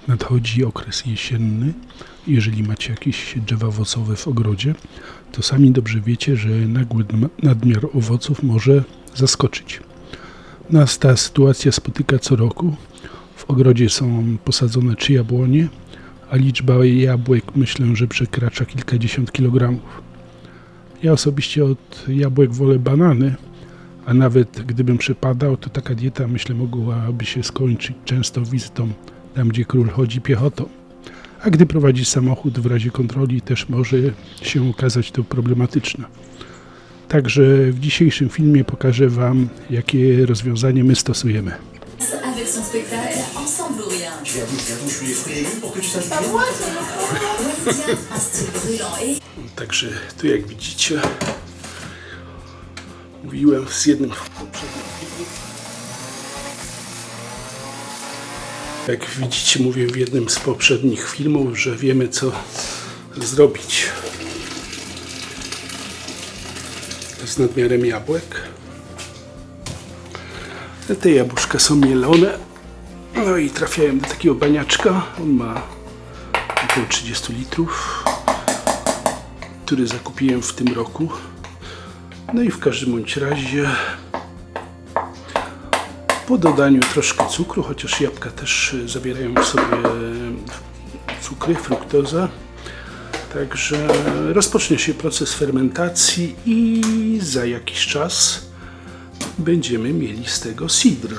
nadchodzi okres jesienny. Jeżeli macie jakieś drzewa owocowe w ogrodzie, to sami dobrze wiecie, że nagły nadmiar owoców może zaskoczyć. Nas ta sytuacja spotyka co roku. W ogrodzie są posadzone 3 jabłonie, a liczba jabłek myślę, że przekracza kilkadziesiąt kilogramów. Ja osobiście od jabłek wolę banany, a nawet gdybym przepadał, to taka dieta myślę mogłaby się skończyć często wizytą tam, gdzie król chodzi piechotą. A gdy prowadzi samochód w razie kontroli też może się okazać to problematyczne. Także w dzisiejszym filmie pokażę Wam, jakie rozwiązanie my stosujemy. Avec son spectacle Ensemble ou rien. Je suis les fruits et légumes pour que tu saches Pas moi, c'est un style brûlant et Także tu jak widzicie, mówiłem z jednym Jak widzicie, mówię w jednym z poprzednich filmów, że wiemy co zrobić z nadmiarem jabłek. Te jabłuszka są mielone, no i trafiają do takiego baniaczka. On ma około 30 litrów, który zakupiłem w tym roku. No i w każdym bądź razie po dodaniu troszkę cukru, chociaż jabłka też zawierają w sobie cukry, fruktozę. Także rozpocznie się proces fermentacji i za jakiś czas będziemy mieli z tego cidr.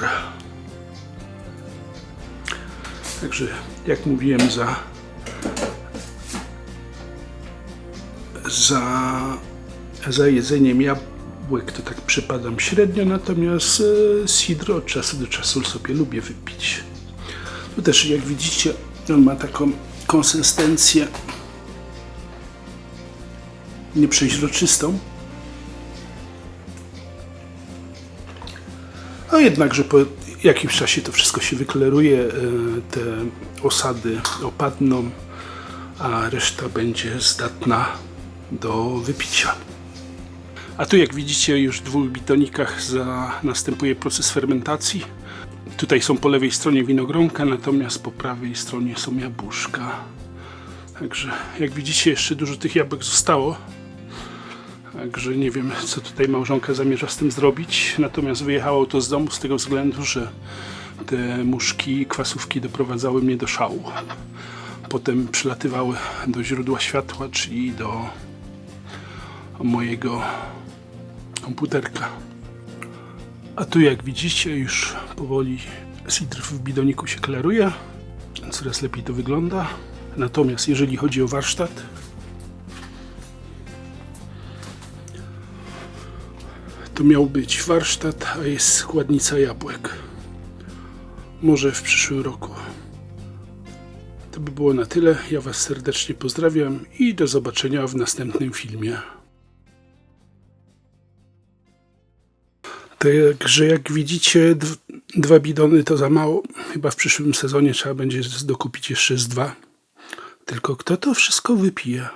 Także jak mówiłem, za jedzeniem jabłek to tak przypadam średnio, natomiast cidr od czasu do czasu sobie lubię wypić. Tu też jak widzicie, on ma taką konsystencję nieprzeźroczystą. A jednakże po jakimś czasie to wszystko się wykleruje, te osady opadną, a reszta będzie zdatna do wypicia. A tu jak widzicie już w 2 bitonikach następuje proces fermentacji. Tutaj są po lewej stronie winogronka, natomiast po prawej stronie są jabłuszka. Także jak widzicie jeszcze dużo tych jabłek zostało. Także nie wiem co tutaj małżonka zamierza z tym zrobić. Natomiast wyjechało to z domu z tego względu, że te muszki, kwasówki doprowadzały mnie do szału. Potem przylatywały do źródła światła, czyli do mojego komputerka. A tu jak widzicie już powoli cidr w bidoniku się klaruje. Coraz lepiej to wygląda. Natomiast jeżeli chodzi o warsztat, to miał być warsztat, a jest składnica jabłek. Może w przyszłym roku. To by było na tyle. Ja Was serdecznie pozdrawiam i do zobaczenia w następnym filmie. Także jak widzicie, 2 bidony to za mało. Chyba w przyszłym sezonie trzeba będzie dokupić jeszcze z 2. Tylko kto to wszystko wypije?